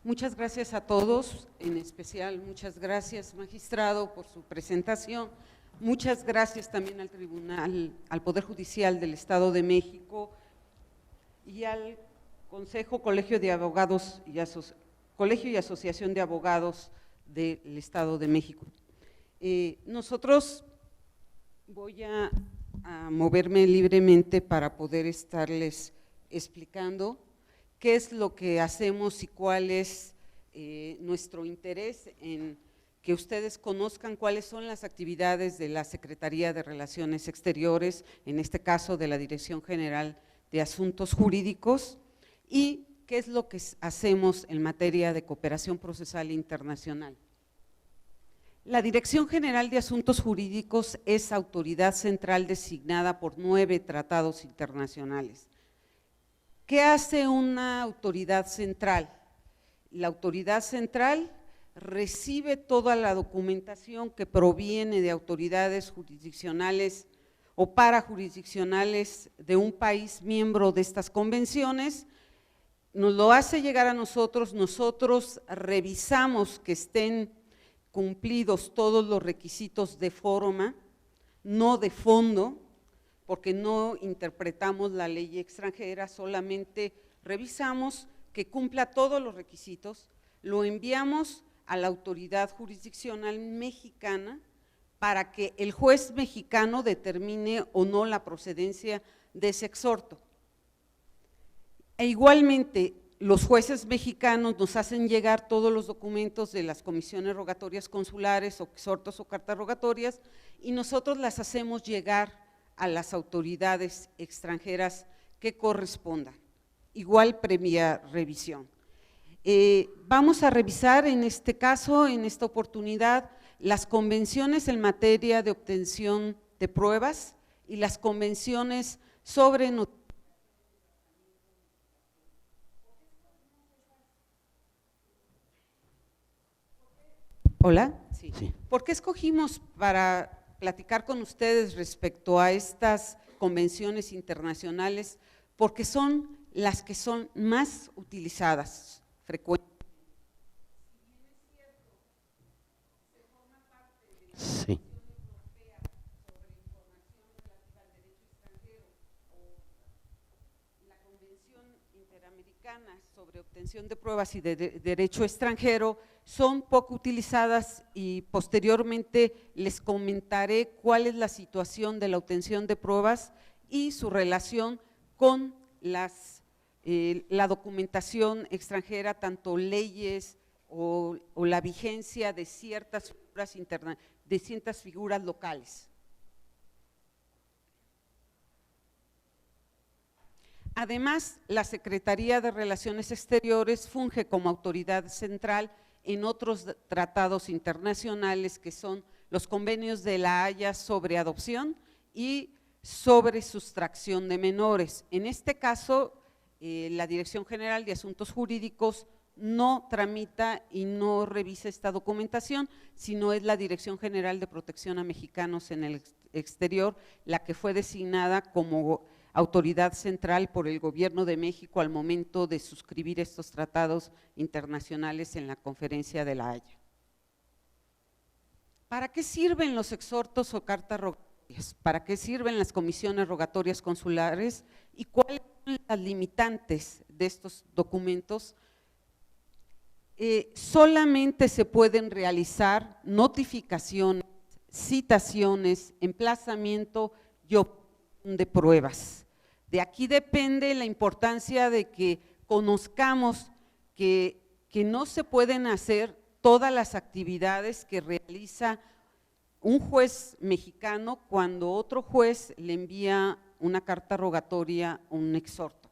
Muchas gracias a todos, en especial muchas gracias, magistrado, por su presentación. Muchas gracias también al Tribunal, al Poder Judicial del Estado de México y al Consejo, Colegio de Abogados Colegio y Asociación de Abogados del Estado de México. Nosotros voy a moverme libremente para poder estarles explicando qué es lo que hacemos y cuál es nuestro interés en que ustedes conozcan cuáles son las actividades de la Secretaría de Relaciones Exteriores, en este caso de la Dirección General de Asuntos Jurídicos, y qué es lo que hacemos en materia de cooperación procesal internacional. La Dirección General de Asuntos Jurídicos es autoridad central designada por 9 tratados internacionales. ¿Qué hace una autoridad central? La autoridad central recibe toda la documentación que proviene de autoridades jurisdiccionales o parajurisdiccionales de un país miembro de estas convenciones, nos lo hace llegar a nosotros revisamos que estén cumplidos todos los requisitos de forma, no de fondo, porque no interpretamos la ley extranjera, solamente revisamos que cumpla todos los requisitos, lo enviamos a la autoridad jurisdiccional mexicana para que el juez mexicano determine o no la procedencia de ese exhorto. E igualmente, los jueces mexicanos nos hacen llegar todos los documentos de las comisiones rogatorias consulares o exhortos o cartas rogatorias y nosotros las hacemos llegar a las autoridades extranjeras que correspondan, igual previa revisión. Vamos a revisar en este caso, en esta oportunidad, las convenciones en materia de obtención de pruebas y las convenciones sobre ¿Hola? Sí. ¿Por qué escogimos para platicar con ustedes respecto a estas convenciones internacionales? Porque son las que son más utilizadas frecuentemente. Sí. La Convención Interamericana sobre Obtención de Pruebas y de Derecho Extranjero son poco utilizadas y posteriormente les comentaré cuál es la situación de la obtención de pruebas y su relación con la documentación extranjera, tanto leyes o la vigencia de ciertas figuras locales. Además, la Secretaría de Relaciones Exteriores funge como autoridad central en otros tratados internacionales que son los convenios de La Haya sobre adopción y sobre sustracción de menores. En este caso, la Dirección General de Asuntos Jurídicos no tramita y no revisa esta documentación, sino es la Dirección General de Protección a Mexicanos en el Exterior la que fue designada como autoridad central por el Gobierno de México al momento de suscribir estos tratados internacionales en la Conferencia de La Haya. ¿Para qué sirven los exhortos o cartas rogatorias? ¿Para qué sirven las comisiones rogatorias consulares? ¿Y cuáles son las limitantes de estos documentos? Solamente se pueden realizar notificaciones, citaciones, emplazamiento y obtención de pruebas. De aquí depende la importancia de que conozcamos que no se pueden hacer todas las actividades que realiza un juez mexicano cuando otro juez le envía una carta rogatoria o un exhorto.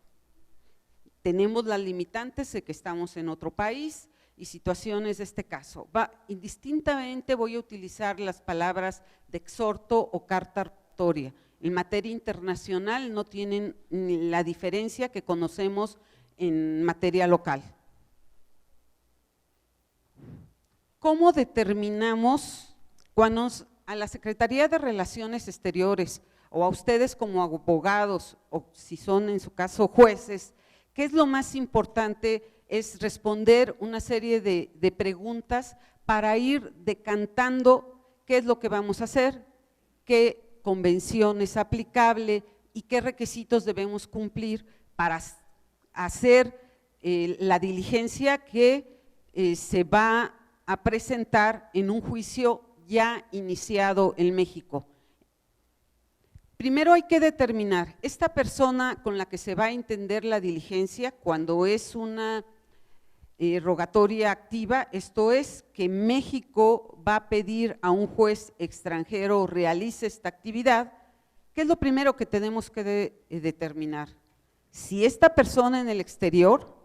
Tenemos las limitantes de que estamos en otro país y situaciones de este caso. Indistintamente voy a utilizar las palabras de exhorto o carta rogatoria. En materia internacional no tienen la diferencia que conocemos en materia local. ¿Cómo determinamos cuando a la Secretaría de Relaciones Exteriores o a ustedes como abogados o si son en su caso jueces, qué es lo más importante es responder una serie de preguntas para ir decantando qué es lo que vamos a hacer, qué convención es aplicable y qué requisitos debemos cumplir para hacer la diligencia que se va a presentar en un juicio ya iniciado en México. Primero hay que determinar, esta persona con la que se va a entender la diligencia, cuando es una rogatoria activa, esto es que México va a pedir a un juez extranjero realice esta actividad, ¿qué es lo primero que tenemos que determinar? Si esta persona en el exterior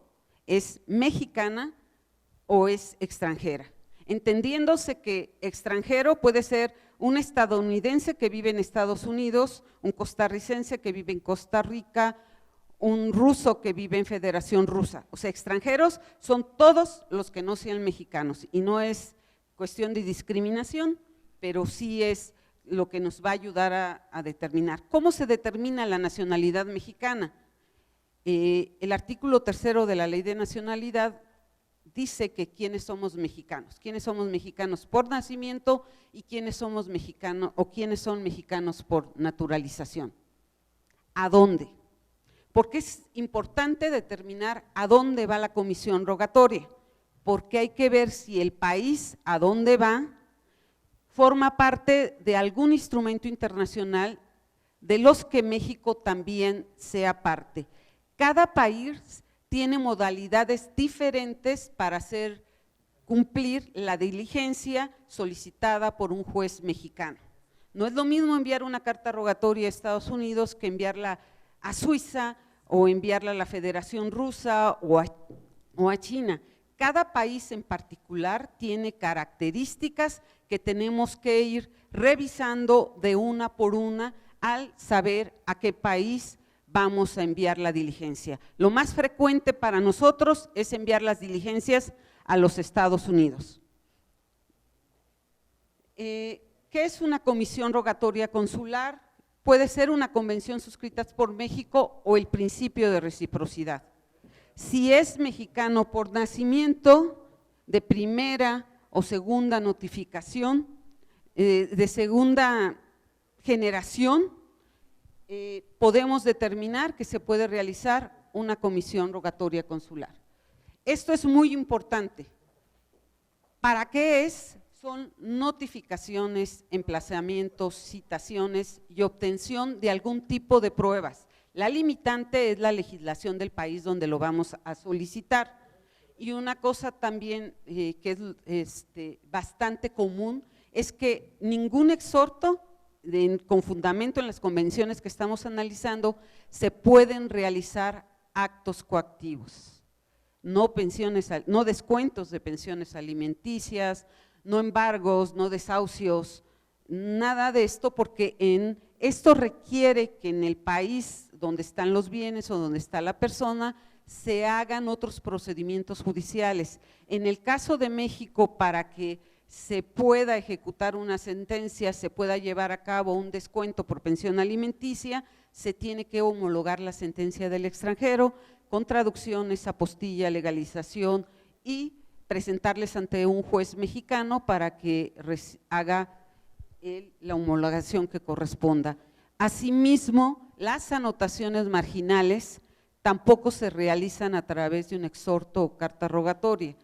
es mexicana o es extranjera, entendiéndose que extranjero puede ser un estadounidense que vive en Estados Unidos, un costarricense que vive en Costa Rica, un ruso que vive en Federación Rusa. O sea, extranjeros son todos los que no sean mexicanos y no es cuestión de discriminación, pero sí es lo que nos va a ayudar a determinar. ¿Cómo se determina la nacionalidad mexicana? El artículo 3 de la Ley de Nacionalidad dice que quiénes somos mexicanos por nacimiento y quiénes somos mexicanos o quiénes son mexicanos por naturalización. ¿A dónde? Porque es importante determinar a dónde va la comisión rogatoria, porque hay que ver si el país a dónde va forma parte de algún instrumento internacional de los que México también sea parte. Cada país tiene modalidades diferentes para hacer cumplir la diligencia solicitada por un juez mexicano. No es lo mismo enviar una carta rogatoria a Estados Unidos que enviarla a Suiza o enviarla a la Federación Rusa o a China. Cada país en particular tiene características que tenemos que ir revisando de una por una al saber a qué país vamos a enviar la diligencia. Lo más frecuente para nosotros es enviar las diligencias a los Estados Unidos. ¿Qué es una comisión rogatoria consular? Puede ser una convención suscrita por México o el principio de reciprocidad. Si es mexicano por nacimiento, de primera o segunda notificación, de segunda generación, podemos determinar que se puede realizar una comisión rogatoria consular. Esto es muy importante. ¿Para qué es? Son notificaciones, emplazamientos, citaciones y obtención de algún tipo de pruebas. La limitante es la legislación del país donde lo vamos a solicitar. Y una cosa también que es bastante común es que ningún exhorto con fundamento en las convenciones que estamos analizando se pueden realizar actos coactivos, no descuentos de pensiones alimenticias, no embargos, no desahucios, nada de esto, porque esto requiere que en el país donde están los bienes o donde está la persona se hagan otros procedimientos judiciales. En el caso de México, para que se pueda ejecutar una sentencia, se pueda llevar a cabo un descuento por pensión alimenticia, se tiene que homologar la sentencia del extranjero con traducciones, apostilla, legalización y presentarles ante un juez mexicano para que haga la homologación que corresponda. Asimismo, las anotaciones marginales tampoco se realizan a través de un exhorto o carta rogatoria.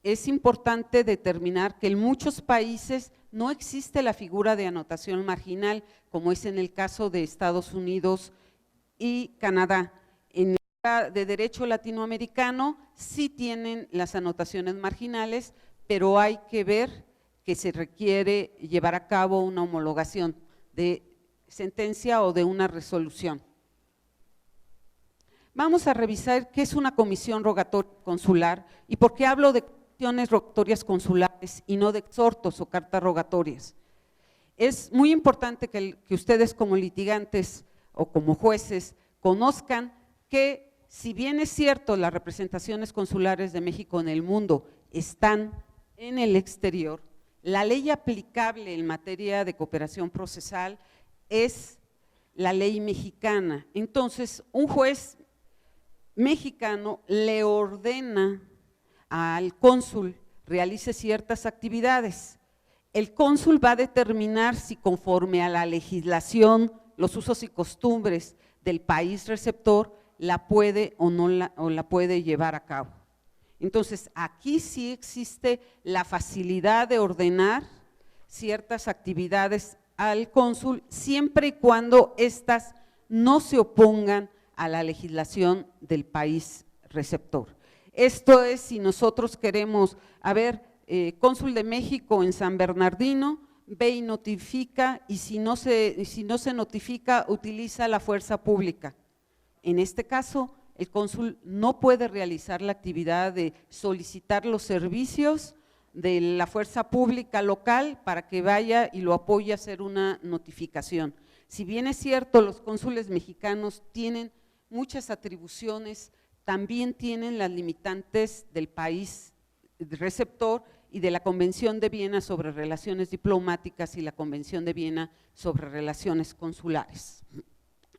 Es importante determinar que en muchos países no existe la figura de anotación marginal, como es en el caso de Estados Unidos y Canadá. En el de derecho latinoamericano sí tienen las anotaciones marginales, pero hay que ver que se requiere llevar a cabo una homologación de sentencia o de una resolución. Vamos a revisar qué es una comisión rogatoria consular y por qué hablo de rogatorias consulares y no de exhortos o cartas rogatorias. Es muy importante que ustedes como litigantes o como jueces conozcan que si bien es cierto las representaciones consulares de México en el mundo están en el exterior, la ley aplicable en materia de cooperación procesal es la ley mexicana. Entonces, un juez mexicano le ordena al cónsul realice ciertas actividades. El cónsul va a determinar si conforme a la legislación, los usos y costumbres del país receptor, la puede o no la puede llevar a cabo. Entonces, aquí sí existe la facilidad de ordenar ciertas actividades al cónsul, siempre y cuando éstas no se opongan a la legislación del país receptor. Esto es, si nosotros queremos, cónsul de México en San Bernardino, ve y notifica, y si no se notifica, utiliza la fuerza pública. En este caso, el cónsul no puede realizar la actividad de solicitar los servicios de la fuerza pública local para que vaya y lo apoye a hacer una notificación. Si bien es cierto, los cónsules mexicanos tienen muchas atribuciones, también tienen las limitantes del país receptor y de la Convención de Viena sobre Relaciones Diplomáticas y la Convención de Viena sobre Relaciones Consulares.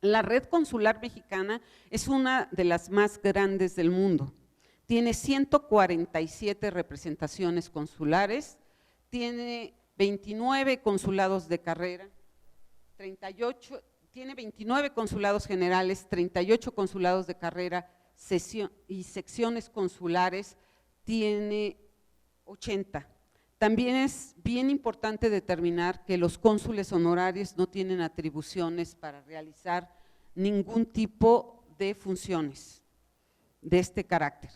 La red consular mexicana es una de las más grandes del mundo. Tiene 147 representaciones consulares, tiene 29 consulados de carrera, tiene 29 consulados generales, 38 consulados de carrera y secciones consulares, tiene 80. También es bien importante determinar que los cónsules honorarios no tienen atribuciones para realizar ningún tipo de funciones de este carácter.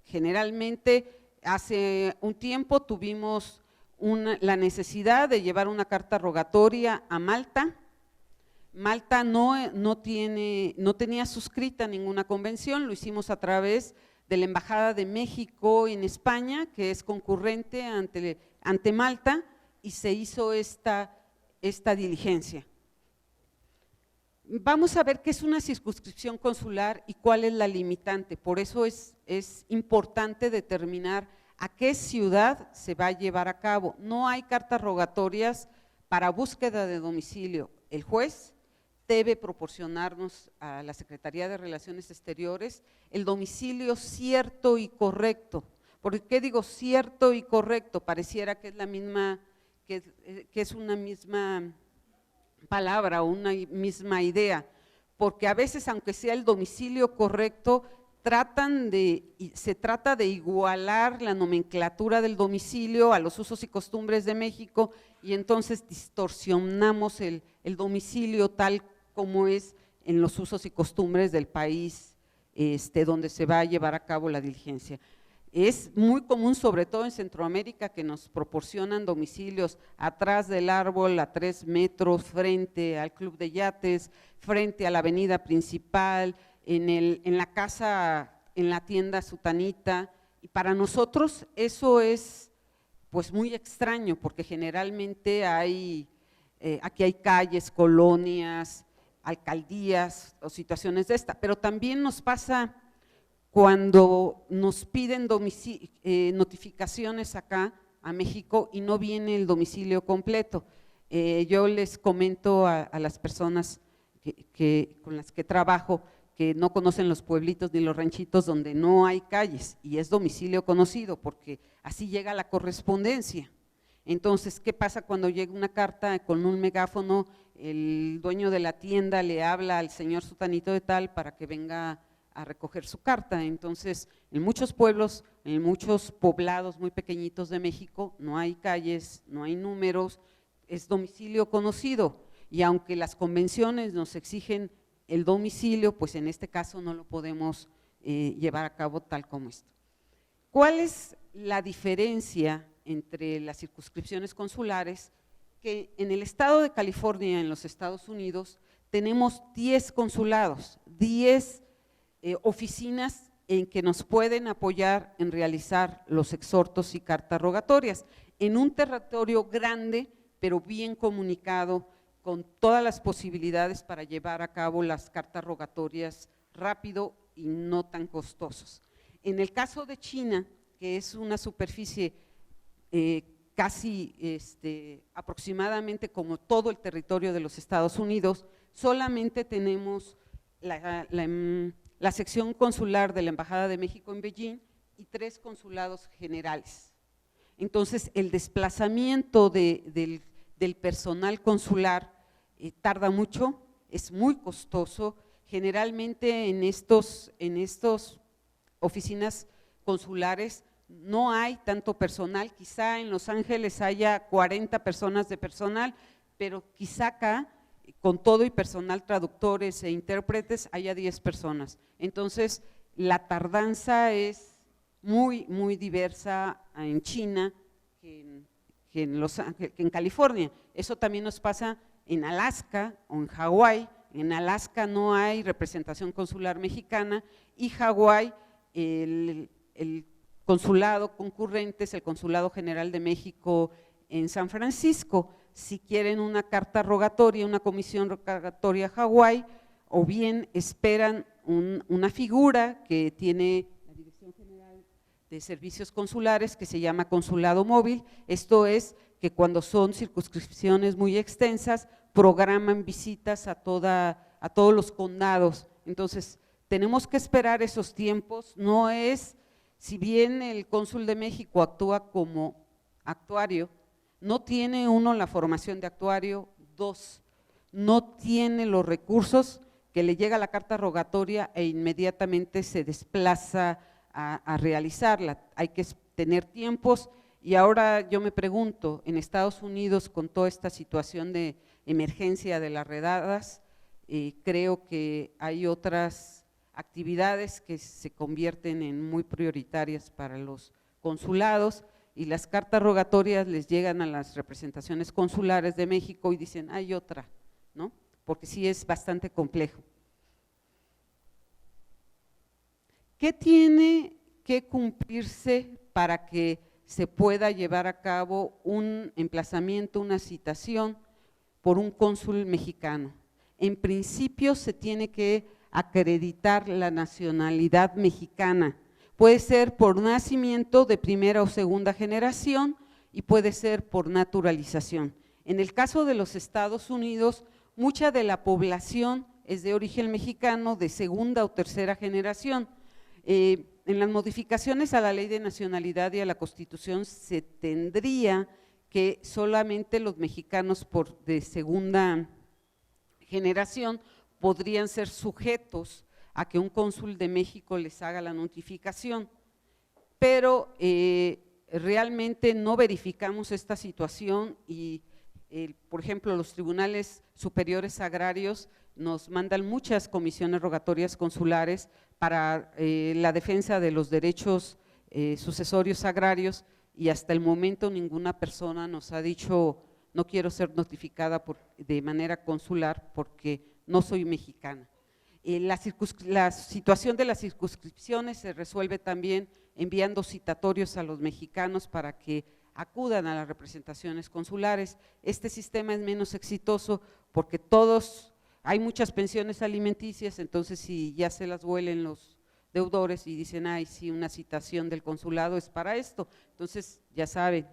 Generalmente, hace un tiempo tuvimos la necesidad de llevar una carta rogatoria a Malta. Malta no tenía suscrita ninguna convención, lo hicimos a través de la Embajada de México en España, que es concurrente ante Malta, y se hizo esta diligencia. Vamos a ver qué es una circunscripción consular y cuál es la limitante. Por eso es importante determinar a qué ciudad se va a llevar a cabo. No hay cartas rogatorias para búsqueda de domicilio. El juez debe proporcionarnos a la Secretaría de Relaciones Exteriores el domicilio cierto y correcto. ¿Por qué digo cierto y correcto? Pareciera que es la misma, que es una misma palabra o una misma idea, porque a veces, aunque sea el domicilio correcto, se trata de igualar la nomenclatura del domicilio a los usos y costumbres de México, y entonces distorsionamos el domicilio tal como es en los usos y costumbres del país donde se va a llevar a cabo la diligencia. Es muy común, sobre todo en Centroamérica, que nos proporcionan domicilios atrás del árbol, a 3 metros, frente al club de yates, frente a la avenida principal, en la casa, en la tienda sutanita, y para nosotros eso es pues muy extraño, porque generalmente aquí hay calles, colonias, alcaldías o situaciones de esta, pero también nos pasa cuando nos piden notificaciones acá a México y no viene el domicilio completo. Yo les comento a las personas con las que trabajo que no conocen los pueblitos ni los ranchitos donde no hay calles y es domicilio conocido, porque así llega la correspondencia. Entonces, ¿qué pasa cuando llega una carta con un megáfono? El dueño de la tienda le habla al señor sutanito de tal para que venga a recoger su carta. Entonces, en muchos pueblos, en muchos poblados muy pequeñitos de México, no hay calles, no hay números, es domicilio conocido, y aunque las convenciones nos exigen el domicilio, pues en este caso no lo podemos llevar a cabo tal como esto. ¿Cuál es la diferencia entre las circunscripciones consulares? Que en el estado de California, en los Estados Unidos, tenemos 10 consulados, 10 oficinas en que nos pueden apoyar en realizar los exhortos y cartas rogatorias, en un territorio grande, pero bien comunicado, con todas las posibilidades para llevar a cabo las cartas rogatorias rápido y no tan costosos. En el caso de China, que es una superficie casi aproximadamente como todo el territorio de los Estados Unidos, solamente tenemos la sección consular de la Embajada de México en Beijing y 3 consulados generales. Entonces, el desplazamiento del personal consular tarda mucho, es muy costoso. Generalmente en estos oficinas consulares no hay tanto personal, quizá en Los Ángeles haya 40 personas de personal, pero quizá acá, con todo y personal, traductores e intérpretes, haya 10 personas. Entonces, la tardanza es muy, muy diversa en China que en California. Eso también nos pasa en Alaska o en Hawái. En Alaska no hay representación consular mexicana y Hawái, el consulado concurrente es el Consulado General de México en San Francisco. Si quieren una carta rogatoria, una comisión rogatoria a Hawái, o bien esperan una figura que tiene la Dirección General de Servicios Consulares que se llama consulado móvil. Esto es que cuando son circunscripciones muy extensas programan visitas a todos los condados. Entonces tenemos que esperar esos tiempos. No es, si bien el cónsul de México actúa como actuario, no tiene uno la formación de actuario, 2, no tiene los recursos que le llega la carta rogatoria e inmediatamente se desplaza a realizarla. Hay que tener tiempos y ahora yo me pregunto, en Estados Unidos con toda esta situación de emergencia de las redadas, creo que hay otras actividades que se convierten en muy prioritarias para los consulados y las cartas rogatorias les llegan a las representaciones consulares de México y dicen, hay otra, ¿no? Porque sí es bastante complejo. ¿Qué tiene que cumplirse para que se pueda llevar a cabo un emplazamiento, una citación por un cónsul mexicano? En principio se tiene que acreditar la nacionalidad mexicana. Puede ser por nacimiento de primera o segunda generación y puede ser por naturalización. En el caso de los Estados Unidos, mucha de la población es de origen mexicano de segunda o tercera generación. En las modificaciones a la Ley de Nacionalidad y a la Constitución se tendría que solamente los mexicanos de segunda generación podrían ser sujetos a que un cónsul de México les haga la notificación, pero realmente no verificamos esta situación y por ejemplo los tribunales superiores agrarios nos mandan muchas comisiones rogatorias consulares para la defensa de los derechos sucesorios agrarios y hasta el momento ninguna persona nos ha dicho no quiero ser notificada de manera consular porque no soy mexicana. La situación de las circunscripciones se resuelve también enviando citatorios a los mexicanos para que acudan a las representaciones consulares. Este sistema es menos exitoso porque hay muchas pensiones alimenticias, entonces si ya se las huelen los deudores y dicen, ay, sí, una citación del consulado es para esto, entonces ya saben,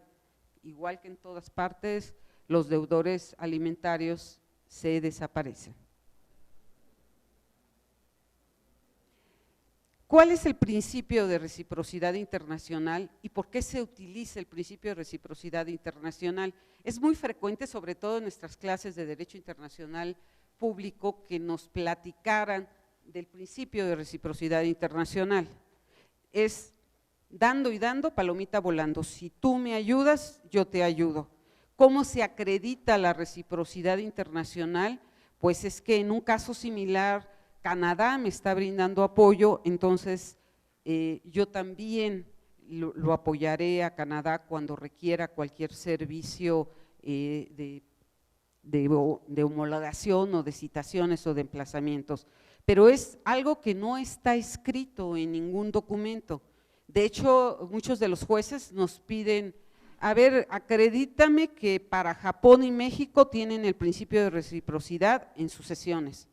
igual que en todas partes, los deudores alimentarios se desaparecen. ¿Cuál es el principio de reciprocidad internacional y por qué se utiliza el principio de reciprocidad internacional? Es muy frecuente, sobre todo en nuestras clases de Derecho Internacional Público, que nos platicaran del principio de reciprocidad internacional. Es dando y dando, palomita volando. Si tú me ayudas, yo te ayudo. ¿Cómo se acredita la reciprocidad internacional? Pues es que en un caso similar, Canadá me está brindando apoyo, entonces yo también lo apoyaré a Canadá cuando requiera cualquier servicio de homologación o de citaciones o de emplazamientos, pero es algo que no está escrito en ningún documento. De hecho, muchos de los jueces nos piden, a ver, acredítame que para Japón y México tienen el principio de reciprocidad en sucesiones.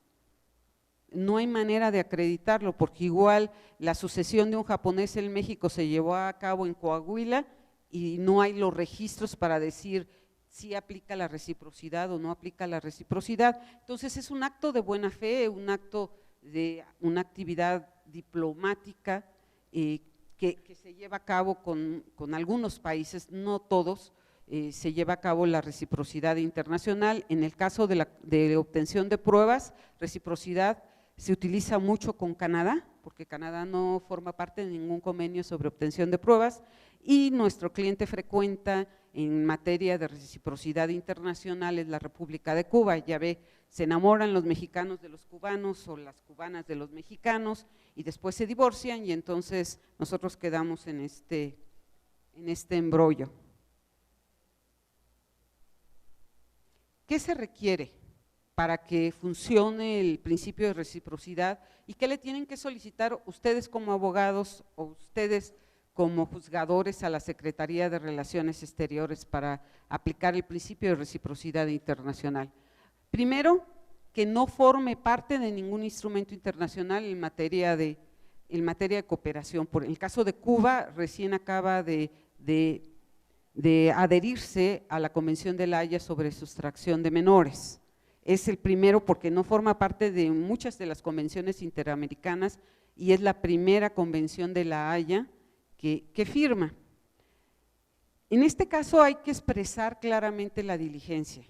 No hay manera de acreditarlo porque igual la sucesión de un japonés en México se llevó a cabo en Coahuila y no hay los registros para decir si aplica la reciprocidad o no aplica la reciprocidad. Entonces es un acto de buena fe, un acto de una actividad diplomática que que se lleva a cabo con algunos países, no todos, se lleva a cabo la reciprocidad internacional. En el caso de obtención de pruebas, reciprocidad se utiliza mucho con Canadá, porque Canadá no forma parte de ningún convenio sobre obtención de pruebas, y nuestro cliente frecuenta en materia de reciprocidad internacional es la República de Cuba. Ya ve, se enamoran los mexicanos de los cubanos o las cubanas de los mexicanos y después se divorcian y entonces nosotros quedamos en este embrollo. ¿Qué se requiere para que funcione el principio de reciprocidad y qué le tienen que solicitar ustedes como abogados o ustedes como juzgadores a la Secretaría de Relaciones Exteriores para aplicar el principio de reciprocidad internacional? Primero, que no forme parte de ningún instrumento internacional en materia de cooperación. Por el caso de Cuba, recién acaba de adherirse a la Convención de La Haya sobre sustracción de menores. Es el primero porque no forma parte de muchas de las convenciones interamericanas y es la primera convención de La Haya que firma. En este caso hay que expresar claramente la diligencia.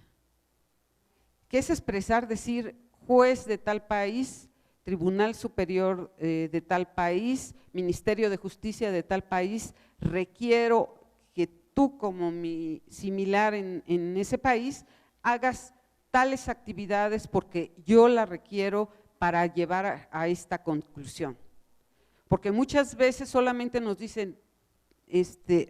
¿Qué es expresar? Decir, juez de tal país, Tribunal Superior de tal país, Ministerio de Justicia de tal país, requiero que tú como mi similar en ese país hagas tales actividades porque yo la requiero para llevar a esta conclusión. Porque muchas veces solamente nos dicen,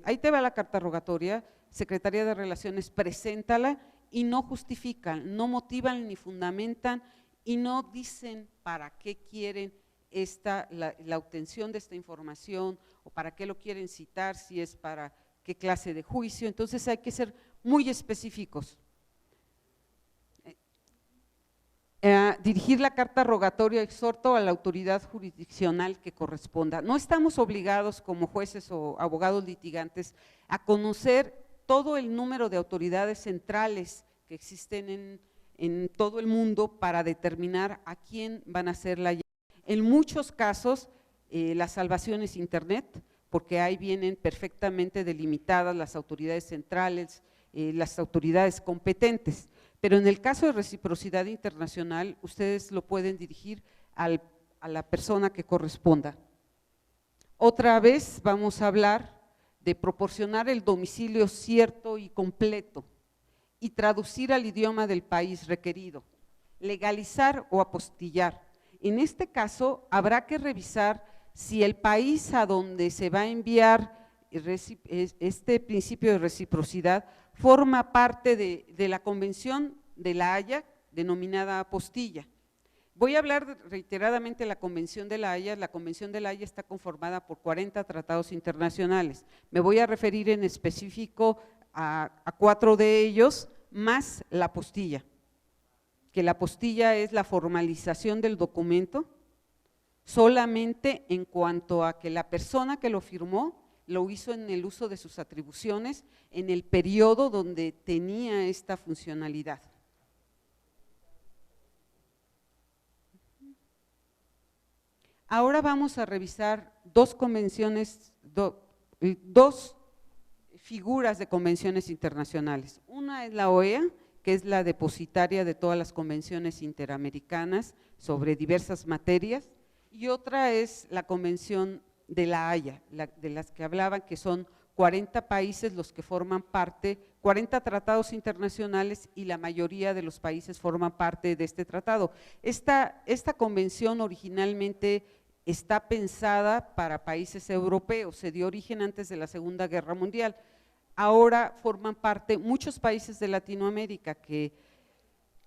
ahí te va la carta rogatoria, Secretaría de Relaciones, preséntala, y no justifican, no motivan ni fundamentan y no dicen para qué quieren la obtención de esta información o para qué lo quieren citar, si es para qué clase de juicio. Entonces hay que ser muy específicos. Dirigir la carta rogatoria, exhorto a la autoridad jurisdiccional que corresponda. No estamos obligados como jueces o abogados litigantes a conocer todo el número de autoridades centrales que existen en todo el mundo para determinar a quién van a hacer la llamada. En muchos casos, la salvación es Internet, porque ahí vienen perfectamente delimitadas las autoridades centrales, las autoridades competentes. Pero en el caso de reciprocidad internacional, ustedes lo pueden dirigir a la persona que corresponda. Otra vez vamos a hablar de proporcionar el domicilio cierto y completo y traducir al idioma del país requerido, legalizar o apostillar. En este caso, habrá que revisar si el país a donde se va a enviar este principio de reciprocidad forma parte de la Convención de La Haya, denominada apostilla. Voy a hablar reiteradamente de la Convención de La Haya. La Convención de La Haya está conformada por 40 tratados internacionales. Me voy a referir en específico a 4 de ellos, más la apostilla, que la apostilla es la formalización del documento solamente en cuanto a que la persona que lo firmó lo hizo en el uso de sus atribuciones en el periodo donde tenía esta funcionalidad. Ahora vamos a revisar dos convenciones, dos figuras de convenciones internacionales. Una es la OEA, que es la depositaria de todas las convenciones interamericanas sobre diversas materias, y otra es la Convención de La Haya, de las que hablaban, que son 40 países los que forman parte, 40 tratados internacionales y la mayoría de los países forman parte de este tratado. Esta convención originalmente está pensada para países europeos, se dio origen antes de la Segunda Guerra Mundial. Ahora forman parte muchos países de Latinoamérica que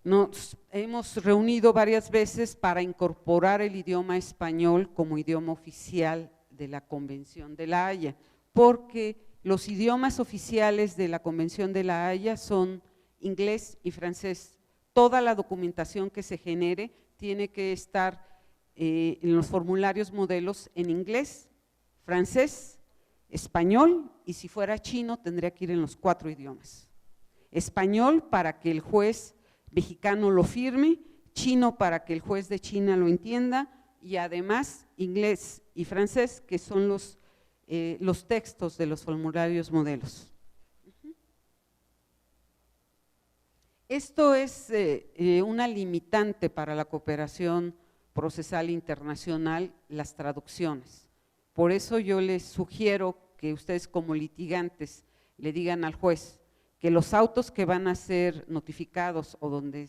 nos hemos reunido varias veces para incorporar el idioma español como idioma oficial de la Convención de La Haya, porque los idiomas oficiales de la Convención de La Haya son inglés y francés. Toda la documentación que se genere tiene que estar en los formularios modelos en inglés, francés, español, y si fuera chino tendría que ir en los 4 idiomas. Español para que el juez mexicano lo firme, chino para que el juez de China lo entienda, y además inglés y francés, que son los los textos de los formularios modelos. Esto es una limitante para la cooperación procesal internacional, las traducciones. Por eso yo les sugiero que ustedes como litigantes le digan al juez que los autos que van a ser notificados o donde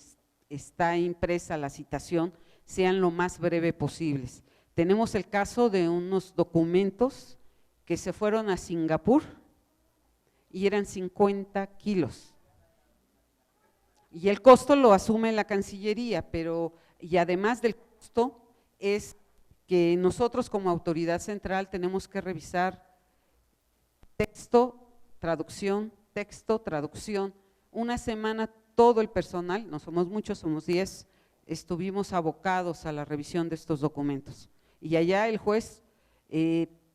está impresa la citación sean lo más breve posibles. Tenemos el caso de unos documentos que se fueron a Singapur y eran 50 kilos. Y el costo lo asume la Cancillería, y además del costo es que nosotros como autoridad central tenemos que revisar texto, traducción, una semana todo el personal, no somos muchos, somos 10, estuvimos abocados a la revisión de estos documentos. Y allá el juez,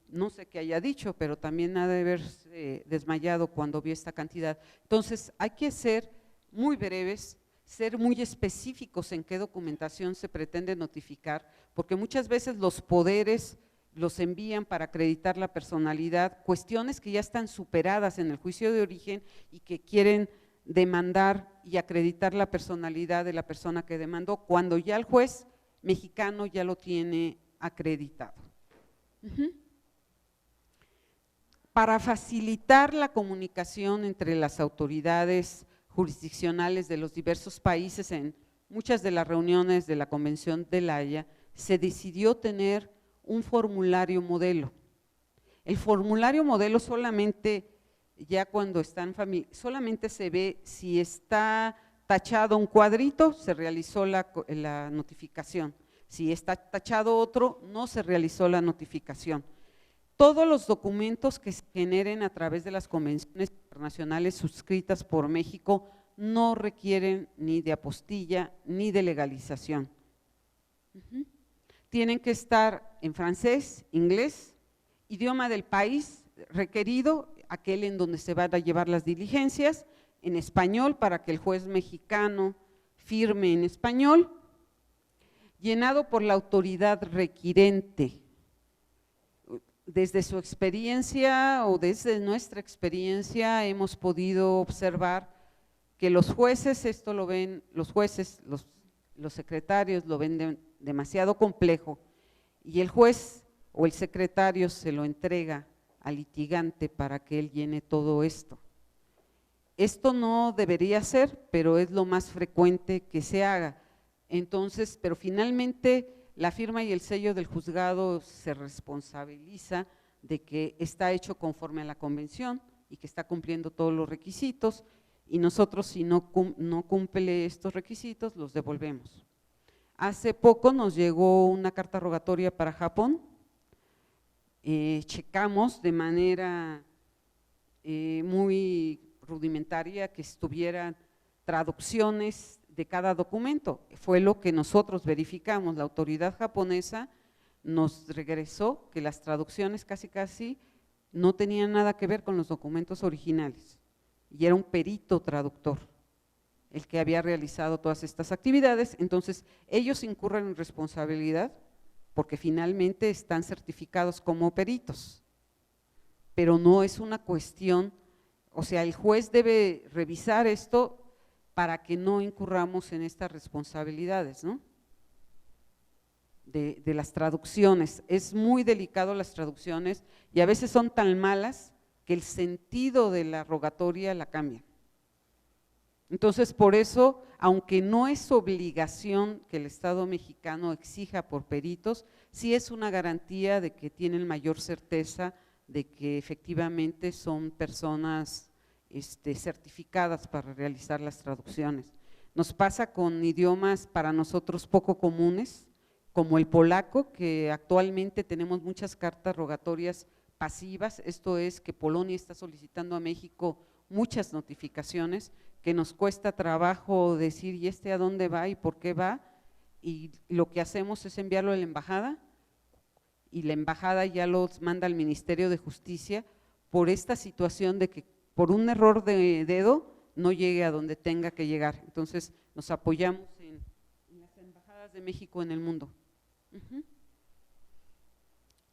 no sé qué haya dicho, pero también ha de haberse desmayado cuando vio esta cantidad. Entonces hay que ser muy breves, ser muy específicos en qué documentación se pretende notificar, porque muchas veces los poderes los envían para acreditar la personalidad, cuestiones que ya están superadas en el juicio de origen y que quieren demandar y acreditar la personalidad de la persona que demandó, cuando ya el juez mexicano ya lo tiene acreditado. Para facilitar la comunicación entre las autoridades jurisdiccionales de los diversos países, en muchas de las reuniones de la Convención de La Haya, se decidió tener un formulario modelo. El formulario modelo solamente, ya cuando están solamente se ve si está tachado un cuadrito, se realizó la notificación. Si está tachado otro, no se realizó la notificación. Todos los documentos que se generen a través de las convenciones internacionales suscritas por México no requieren ni de apostilla ni de legalización. Tienen que estar en francés, inglés, idioma del país requerido, aquel en donde se van a llevar las diligencias, en español para que el juez mexicano firme en español, llenado por la autoridad requirente. Desde su experiencia o desde nuestra experiencia hemos podido observar que los jueces, esto lo ven, los jueces, los secretarios lo ven demasiado complejo y el juez o el secretario se lo entrega al litigante para que él llene todo esto. Esto no debería ser, pero es lo más frecuente que se haga. Entonces, pero finalmente la firma y el sello del juzgado se responsabiliza de que está hecho conforme a la convención y que está cumpliendo todos los requisitos, y nosotros si no cumple estos requisitos los devolvemos. Hace poco nos llegó una carta rogatoria para Japón, checamos de manera muy rudimentaria que estuvieran traducciones de cada documento, fue lo que nosotros verificamos. La autoridad japonesa nos regresó que las traducciones casi no tenían nada que ver con los documentos originales y era un perito traductor el que había realizado todas estas actividades. Entonces ellos incurren en responsabilidad porque finalmente están certificados como peritos, pero no es una cuestión, o sea, el juez debe revisar esto para que no incurramos en estas responsabilidades, ¿no? De las traducciones. Es muy delicado las traducciones y a veces son tan malas que el sentido de la rogatoria la cambia. Entonces, por eso, aunque no es obligación que el Estado mexicano exija por peritos, sí es una garantía de que tienen mayor certeza de que efectivamente son personas certificadas para realizar las traducciones. Nos pasa con idiomas para nosotros poco comunes, como el polaco, que actualmente tenemos muchas cartas rogatorias pasivas, esto es que Polonia está solicitando a México muchas notificaciones, que nos cuesta trabajo decir ¿y a dónde va y por qué va? Y lo que hacemos es enviarlo a la embajada y la embajada ya los manda al Ministerio de Justicia por esta situación de que por un error de dedo no llegue a donde tenga que llegar. Entonces nos apoyamos en las embajadas de México en el mundo.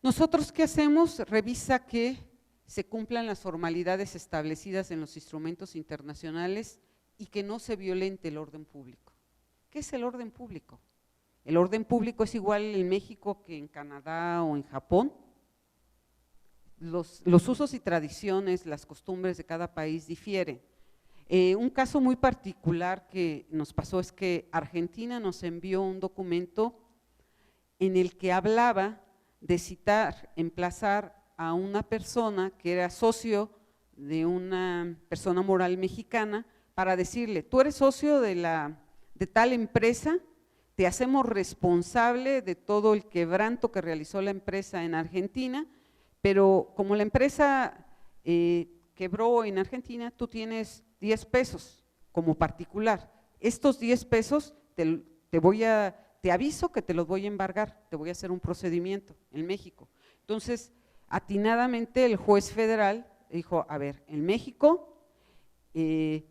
¿Nosotros qué hacemos? Revisa que se cumplan las formalidades establecidas en los instrumentos internacionales y que no se violente el orden público. ¿Qué es el orden público? El orden público es igual en México que en Canadá o en Japón. Los usos y tradiciones, las costumbres de cada país difieren. Un caso muy particular que nos pasó es que Argentina nos envió un documento en el que hablaba de citar, emplazar a una persona que era socio de una persona moral mexicana para decirle, tú eres socio de tal empresa, te hacemos responsable de todo el quebranto que realizó la empresa en Argentina, pero como la empresa quebró en Argentina, tú tienes 10 pesos como particular. Estos 10 pesos te aviso que te los voy a embargar, te voy a hacer un procedimiento en México. Entonces, atinadamente el juez federal dijo, a ver, en México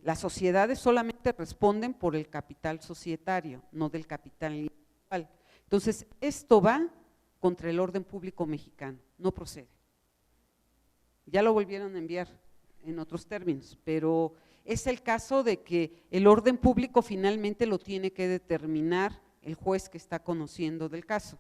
las sociedades solamente responden por el capital societario, no del capital individual. Entonces, esto va contra el orden público mexicano, no procede. Ya lo volvieron a enviar en otros términos, pero es el caso de que el orden público finalmente lo tiene que determinar el juez que está conociendo del caso.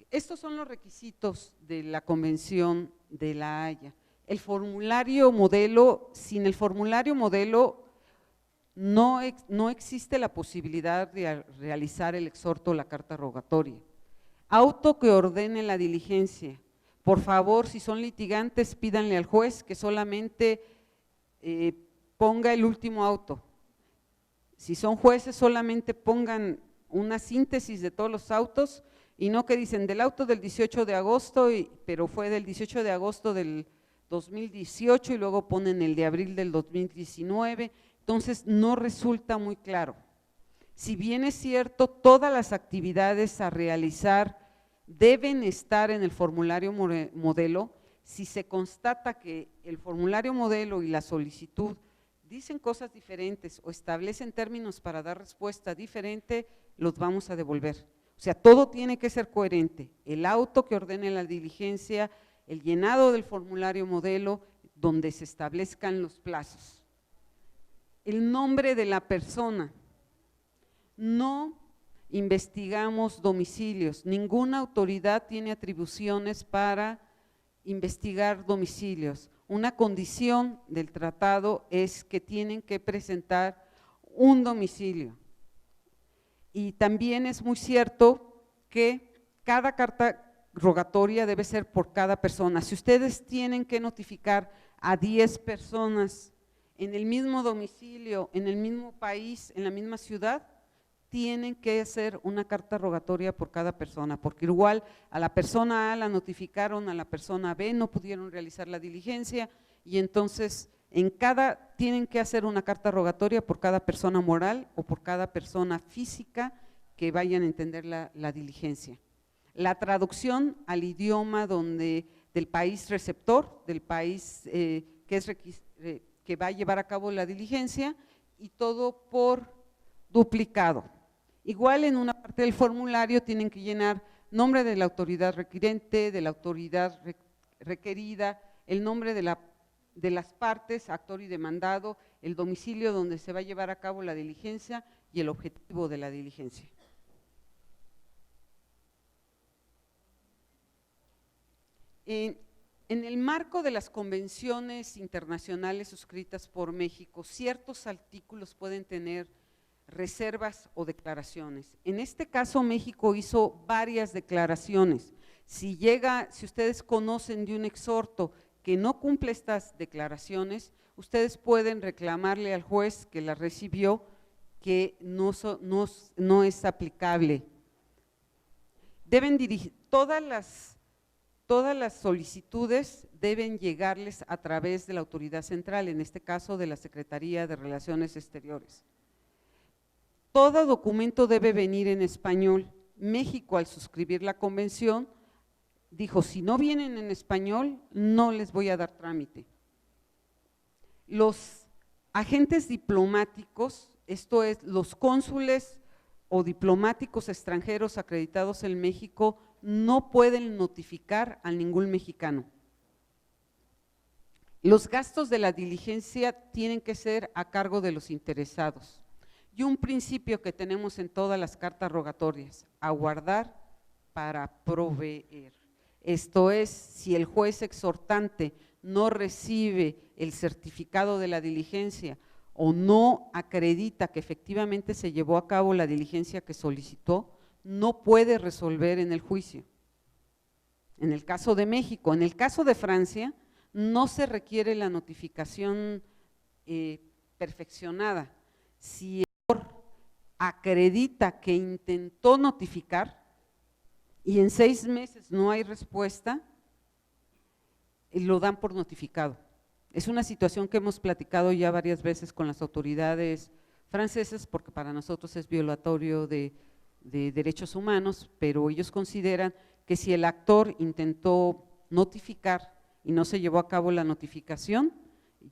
Estos son los requisitos de la Convención de La Haya. El formulario modelo, sin el formulario modelo no existe la posibilidad de realizar el exhorto o la carta rogatoria. Auto que ordene la diligencia. Por favor, si son litigantes, pídanle al juez que solamente ponga el último auto. Si son jueces, solamente pongan una síntesis de todos los autos y no que dicen del auto del 18 de agosto, pero fue del 18 de agosto del 2018 y luego ponen el de abril del 2019, entonces no resulta muy claro. Si bien es cierto, todas las actividades a realizar deben estar en el formulario modelo, si se constata que el formulario modelo y la solicitud dicen cosas diferentes o establecen términos para dar respuesta diferente, los vamos a devolver. O sea, todo tiene que ser coherente, el auto que ordene la diligencia, el llenado del formulario modelo, donde se establezcan los plazos. El nombre de la persona, no investigamos domicilios, ninguna autoridad tiene atribuciones para investigar domicilios. Una condición del tratado es que tienen que presentar un domicilio. Y también es muy cierto que cada carta rogatoria debe ser por cada persona. Si ustedes tienen que notificar a 10 personas en el mismo domicilio, en el mismo país, en la misma ciudad, tienen que hacer una carta rogatoria por cada persona, porque igual a la persona A la notificaron, a la persona B no pudieron realizar la diligencia y entonces tienen que hacer una carta rogatoria por cada persona moral o por cada persona física que vayan a entender la diligencia. La traducción al idioma del país receptor, del país que va a llevar a cabo la diligencia y todo por duplicado. Igual en una parte del formulario tienen que llenar nombre de la autoridad requirente, de la autoridad requerida, el nombre de las partes, actor y demandado, el domicilio donde se va a llevar a cabo la diligencia y el objetivo de la diligencia. En el marco de las convenciones internacionales suscritas por México, ciertos artículos pueden tener reservas o declaraciones. En este caso, México hizo varias declaraciones. Si ustedes conocen de un exhorto que no cumple estas declaraciones, ustedes pueden reclamarle al juez que la recibió que no es aplicable. Todas las solicitudes deben llegarles a través de la autoridad central, en este caso de la Secretaría de Relaciones Exteriores. Todo documento debe venir en español. México, al suscribir la convención, dijo, si no vienen en español, no les voy a dar trámite. Los agentes diplomáticos, esto es, los cónsules o diplomáticos extranjeros acreditados en México no pueden notificar a ningún mexicano. Los gastos de la diligencia tienen que ser a cargo de los interesados. Y un principio que tenemos en todas las cartas rogatorias: aguardar para proveer. Esto es, si el juez exhortante no recibe el certificado de la diligencia o no acredita que efectivamente se llevó a cabo la diligencia que solicitó, no puede resolver en el juicio. En el caso de México. En el caso de Francia, no se requiere la notificación perfeccionada. Si el actor acredita que intentó notificar y en 6 meses no hay respuesta, lo dan por notificado. Es una situación que hemos platicado ya varias veces con las autoridades francesas, porque para nosotros es violatorio de derechos humanos, pero ellos consideran que si el actor intentó notificar y no se llevó a cabo la notificación,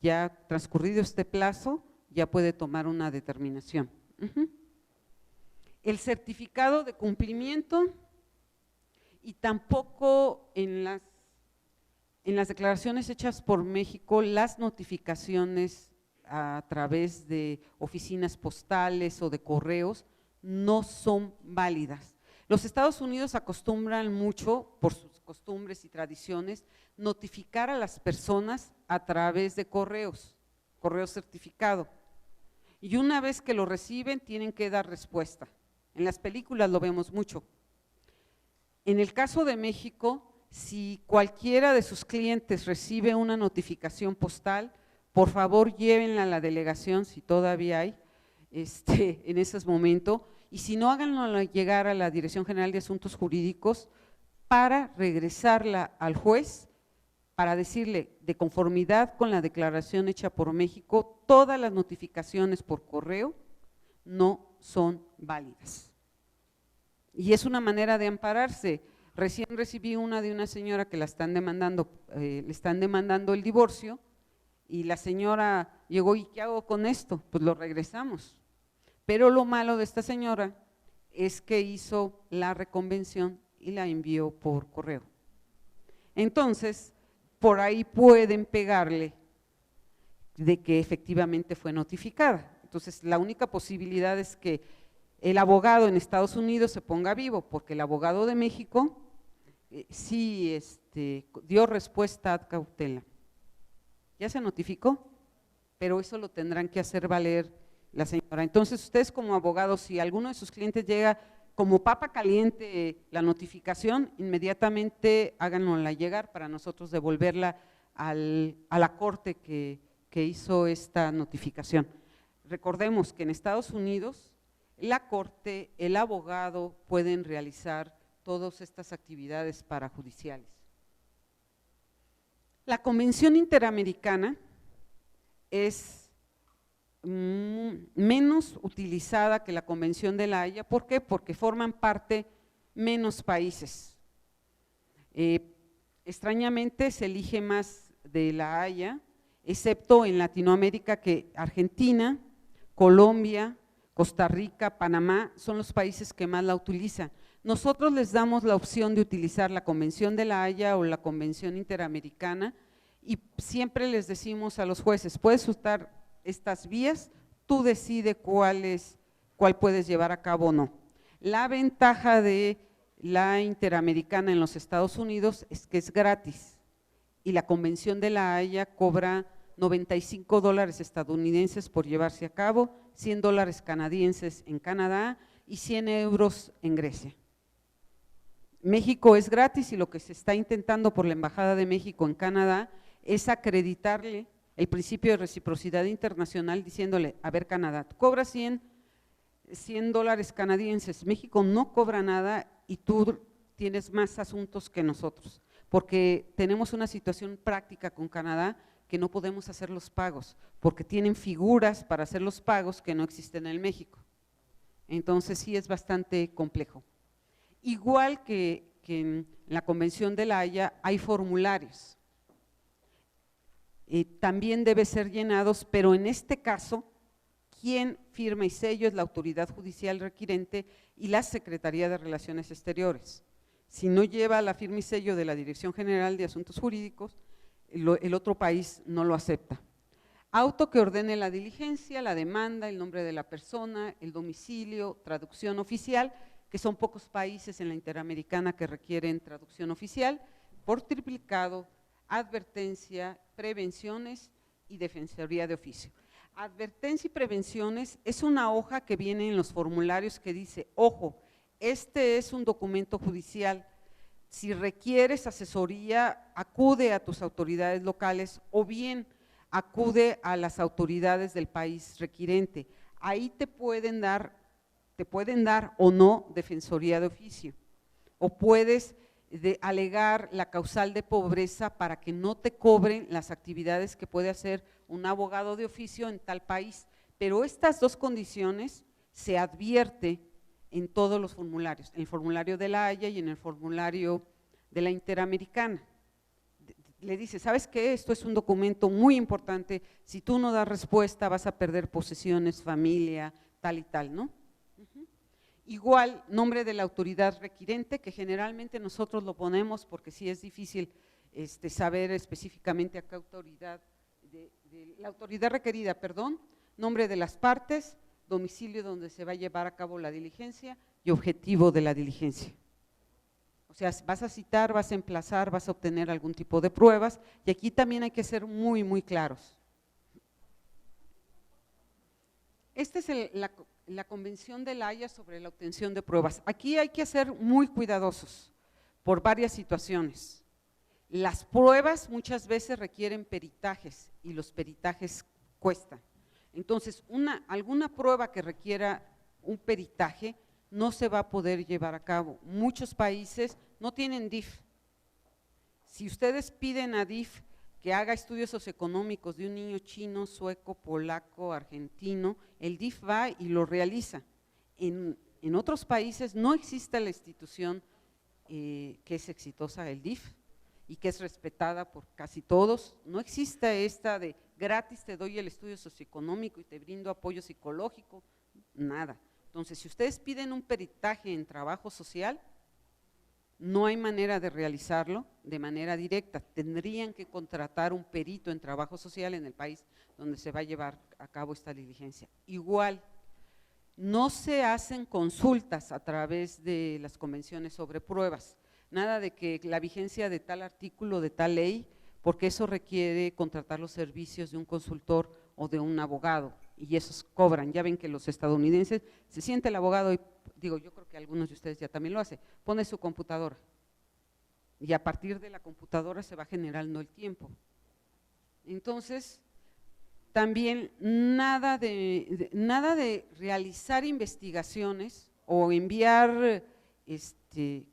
ya transcurrido este plazo, ya puede tomar una determinación. El certificado de cumplimiento, y tampoco en las declaraciones hechas por México, las notificaciones a través de oficinas postales o de correos no son válidas. Los Estados Unidos acostumbran mucho, por sus costumbres y tradiciones, notificar a las personas a través de correo certificado. Y una vez que lo reciben, tienen que dar respuesta. En las películas lo vemos mucho. En el caso de México, si cualquiera de sus clientes recibe una notificación postal, por favor llévenla a la delegación, si todavía hay, en esos momentos, y si no, háganlo llegar a la Dirección General de Asuntos Jurídicos para regresarla al juez, para decirle, de conformidad con la declaración hecha por México, todas las notificaciones por correo no son válidas. Y es una manera de ampararse. Recién recibí una de una señora que la están demandando, le están demandando el divorcio, y la señora llegó: ¿y qué hago con esto? Pues lo regresamos. Pero lo malo de esta señora es que hizo la reconvención y la envió por correo. Entonces, por ahí pueden pegarle de que efectivamente fue notificada. Entonces, la única posibilidad es que el abogado en Estados Unidos se ponga vivo, porque el abogado de México sí dio respuesta ad cautela. Ya se notificó, pero eso lo tendrán que hacer valer la señora. Entonces, ustedes como abogados, si alguno de sus clientes llega como papa caliente la notificación, inmediatamente háganla llegar para nosotros devolverla a la corte que hizo esta notificación. Recordemos que en Estados Unidos la corte, el abogado pueden realizar todas estas actividades parajudiciales. La Convención Interamericana es menos utilizada que la Convención de la Haya. ¿Por qué? Porque forman parte menos países. Extrañamente se elige más de la Haya, excepto en Latinoamérica, que Argentina, Colombia, Costa Rica, Panamá son los países que más la utilizan. Nosotros les damos la opción de utilizar la Convención de la Haya o la Convención Interamericana, y siempre les decimos a los jueces: puedes usar estas vías, tú decides cuál puedes llevar a cabo o no. La ventaja de la Interamericana en los Estados Unidos es que es gratis, y la Convención de la Haya cobra $95 estadounidenses por llevarse a cabo, $100 canadienses en Canadá y 100 euros en Grecia. México es gratis, y lo que se está intentando por la Embajada de México en Canadá es acreditarle el principio de reciprocidad internacional, diciéndole: a ver, Canadá, tú cobras $100 canadienses, México no cobra nada y tú tienes más asuntos que nosotros, porque tenemos una situación práctica con Canadá que no podemos hacer los pagos, porque tienen figuras para hacer los pagos que no existen en México. Entonces sí es bastante complejo. Igual que en la Convención de la Haya hay formularios, también debe ser llenados, pero en este caso quien firma y sello es la autoridad judicial requirente y la Secretaría de Relaciones Exteriores. Si no lleva la firma y sello de la Dirección General de Asuntos Jurídicos, el otro país no lo acepta. Auto que ordene la diligencia, la demanda, el nombre de la persona, el domicilio, traducción oficial, que son pocos países en la Interamericana que requieren traducción oficial, por triplicado, advertencia, prevenciones y defensoría de oficio. Advertencia y prevenciones es una hoja que viene en los formularios que dice, ojo, este es un documento judicial, si requieres asesoría, acude a tus autoridades locales o bien acude a las autoridades del país requirente. Ahí te pueden dar o no defensoría de oficio, o puedes alegar la causal de pobreza para que no te cobren las actividades que puede hacer un abogado de oficio en tal país, pero estas dos condiciones se advierte en todos los formularios, en el formulario de La Haya y en el formulario de la Interamericana. Le dice, ¿sabes qué? Esto es un documento muy importante, si tú no das respuesta vas a perder posesiones, familia, tal y tal, ¿no? Igual, nombre de la autoridad requirente, que generalmente nosotros lo ponemos porque sí es difícil saber específicamente a qué autoridad, la autoridad requerida, perdón, nombre de las partes, domicilio donde se va a llevar a cabo la diligencia y objetivo de la diligencia. O sea, vas a citar, vas a emplazar, vas a obtener algún tipo de pruebas y aquí también hay que ser muy, muy claros. Esta es la Convención de La Haya sobre la obtención de pruebas. Aquí hay que ser muy cuidadosos por varias situaciones. Las pruebas muchas veces requieren peritajes y los peritajes cuestan. Entonces, alguna prueba que requiera un peritaje no se va a poder llevar a cabo. Muchos países no tienen DIF. Si ustedes piden a DIF que haga estudios socioeconómicos de un niño chino, sueco, polaco, argentino, el DIF va y lo realiza. En otros países no existe la institución que es exitosa, el DIF, y que es respetada por casi todos. No existe esta de gratis te doy el estudio socioeconómico y te brindo apoyo psicológico, nada. Entonces, si ustedes piden un peritaje en trabajo social, no hay manera de realizarlo de manera directa, tendrían que contratar un perito en trabajo social en el país donde se va a llevar a cabo esta diligencia. Igual, no se hacen consultas a través de las convenciones sobre pruebas, nada de que la vigencia de tal artículo, de tal ley, porque eso requiere contratar los servicios de un consultor o de un abogado y esos cobran. Ya ven que los estadounidenses, se siente el abogado y digo, yo creo que algunos de ustedes ya también lo hacen, pone su computadora y a partir de la computadora se va generando el tiempo. Entonces, también nada de realizar investigaciones o enviar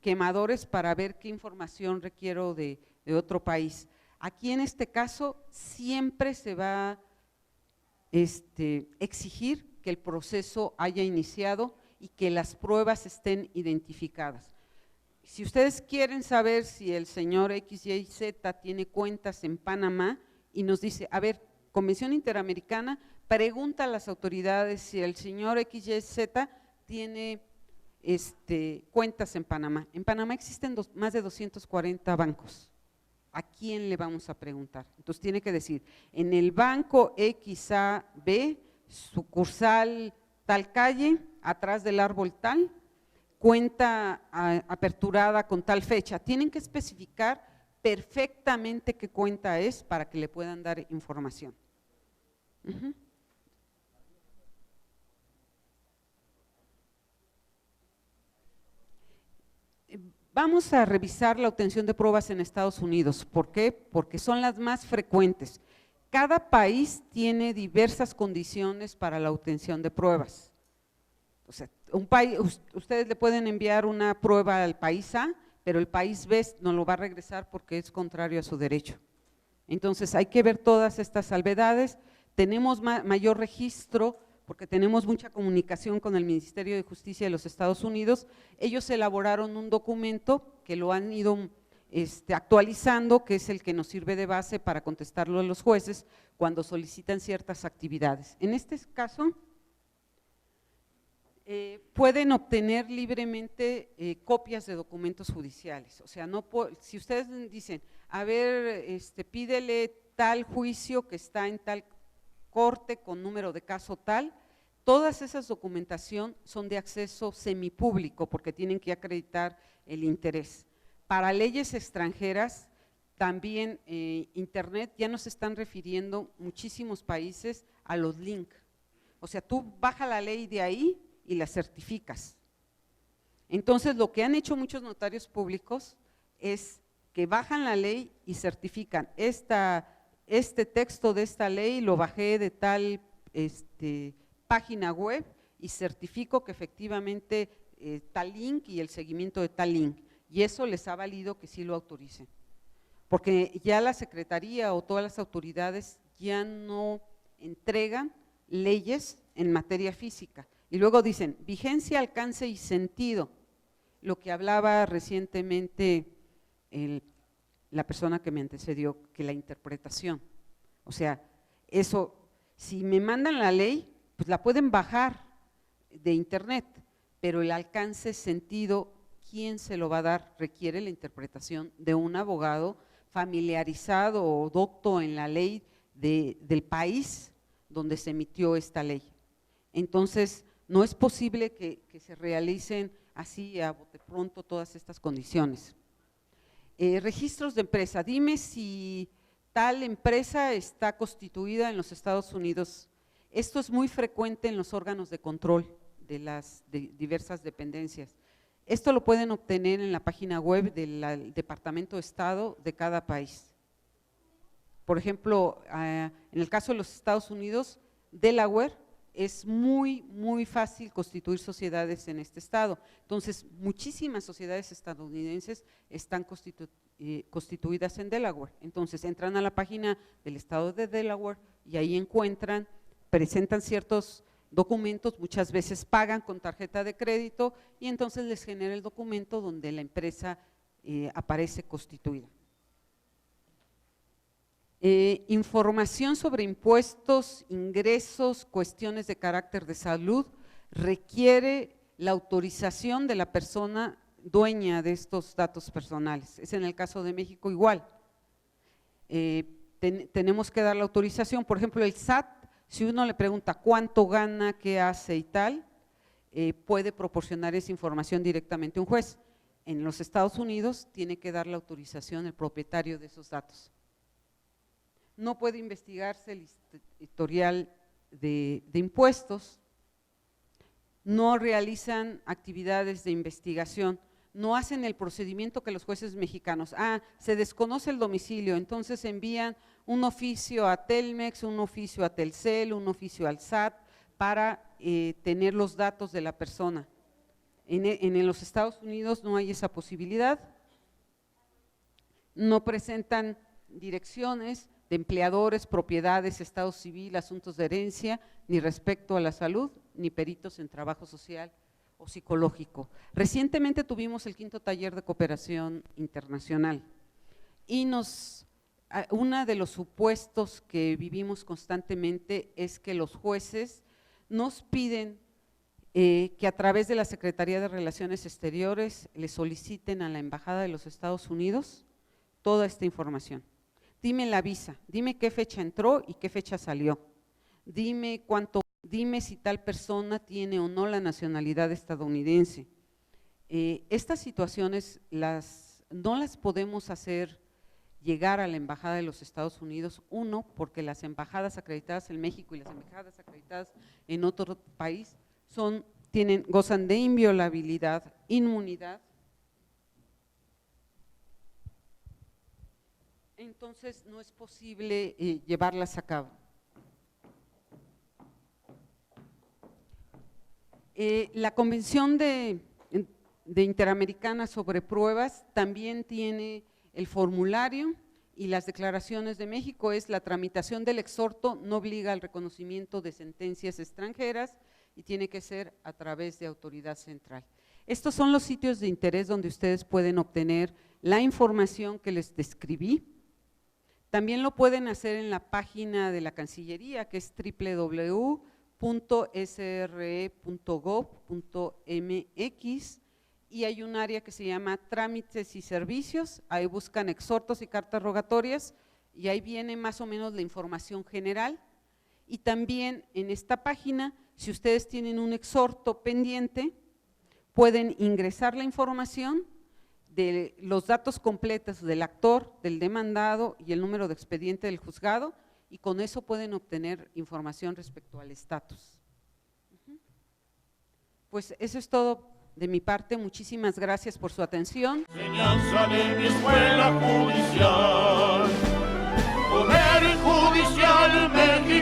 quemadores para ver qué información requiero de otro país. Aquí en este caso siempre se va a exigir que el proceso haya iniciado y que las pruebas estén identificadas. Si ustedes quieren saber si el señor XYZ tiene cuentas en Panamá y nos dice, a ver, Convención Interamericana, pregunta a las autoridades si el señor XYZ tiene cuentas en Panamá. En Panamá existen más de 240 bancos. ¿A quién le vamos a preguntar? Entonces tiene que decir, en el banco XAB, sucursal tal calle, atrás del árbol tal, cuenta aperturada con tal fecha. Tienen que especificar perfectamente qué cuenta es para que le puedan dar información. Vamos a revisar la obtención de pruebas en Estados Unidos. ¿Por qué? Porque son las más frecuentes. Cada país tiene diversas condiciones para la obtención de pruebas. O sea, ustedes le pueden enviar una prueba al país A, pero el país B no lo va a regresar porque es contrario a su derecho. Entonces hay que ver todas estas salvedades. Tenemos mayor registro porque tenemos mucha comunicación con el Ministerio de Justicia de los Estados Unidos. Ellos elaboraron un documento que lo han ido actualizando, que es el que nos sirve de base para contestarlo a los jueces cuando solicitan ciertas actividades. En este caso, pueden obtener libremente copias de documentos judiciales. O sea, si ustedes dicen, a ver, pídele tal juicio que está en tal corte con número de caso tal, todas esas documentación son de acceso semipúblico porque tienen que acreditar el interés. Para leyes extranjeras, también Internet, ya nos están refiriendo muchísimos países a los links. O sea, tú baja la ley de ahí y la certificas. Entonces, lo que han hecho muchos notarios públicos es que bajan la ley y certifican este texto de esta ley lo bajé de tal página web y certifico que efectivamente tal link y el seguimiento de tal link, y eso les ha valido que sí lo autoricen, porque ya la Secretaría o todas las autoridades ya no entregan leyes en materia física, y luego dicen vigencia, alcance y sentido, lo que hablaba recientemente la persona que me antecedió, que la interpretación, o sea, eso, si me mandan la ley, pues la pueden bajar de internet, pero el alcance, sentido, ¿quién se lo va a dar? Requiere la interpretación de un abogado familiarizado o docto en la ley del país donde se emitió esta ley. Entonces, no es posible que se realicen así a bote pronto todas estas condiciones. Registros de empresa, dime si tal empresa está constituida en los Estados Unidos. Esto es muy frecuente en los órganos de control de las diversas dependencias. Esto lo pueden obtener en la página web del Departamento de Estado de cada país. Por ejemplo, en el caso de los Estados Unidos, Delaware, es muy fácil constituir sociedades en este estado. Entonces, muchísimas sociedades estadounidenses están constituidas en Delaware. Entonces, entran a la página del estado de Delaware y ahí encuentran, presentan ciertos documentos, muchas veces pagan con tarjeta de crédito y entonces les genera el documento donde la empresa aparece constituida. Información sobre impuestos, ingresos, cuestiones de carácter de salud, requiere la autorización de la persona dueña de estos datos personales. Es en el caso de México igual. Tenemos que dar la autorización, por ejemplo, el SAT, si uno le pregunta cuánto gana, qué hace y tal, puede proporcionar esa información directamente a un juez. En los Estados Unidos tiene que dar la autorización el propietario de esos datos. No puede investigarse el historial de impuestos, no realizan actividades de investigación, no hacen el procedimiento que los jueces mexicanos, se desconoce el domicilio, entonces envían un oficio a Telmex, un oficio a Telcel, un oficio al SAT para tener los datos de la persona. En los Estados Unidos no hay esa posibilidad, no presentan direcciones de empleadores, propiedades, estado civil, asuntos de herencia, ni respecto a la salud, ni peritos en trabajo social o psicológico. Recientemente tuvimos el 5º taller de cooperación internacional y uno de los supuestos que vivimos constantemente es que los jueces nos piden que a través de la Secretaría de Relaciones Exteriores le soliciten a la Embajada de los Estados Unidos toda esta información. Dime la visa, dime qué fecha entró y qué fecha salió, dime si tal persona tiene o no la nacionalidad estadounidense. Estas situaciones no las podemos hacer llegar a la Embajada de los Estados Unidos, uno, porque las embajadas acreditadas en México y las embajadas acreditadas en otro país gozan de inviolabilidad, inmunidad. Entonces no es posible llevarlas a cabo. La Convención de Interamericana sobre Pruebas también tiene el formulario y las declaraciones de México, es la tramitación del exhorto, no obliga al reconocimiento de sentencias extranjeras y tiene que ser a través de autoridad central. Estos son los sitios de interés donde ustedes pueden obtener la información que les describí. También lo pueden hacer en la página de la Cancillería, que es www.cancillería.gov.mx. www.sre.gov.mx y hay un área que se llama Trámites y Servicios, ahí buscan exhortos y cartas rogatorias y ahí viene más o menos la información general. Y también en esta página, si ustedes tienen un exhorto pendiente, pueden ingresar la información de los datos completos del actor, del demandado y el número de expediente del juzgado, y con eso pueden obtener información respecto al estatus. Pues eso es todo de mi parte, muchísimas gracias por su atención. Enseñanza de mi escuela judicial, Poder Judicial Mexicano.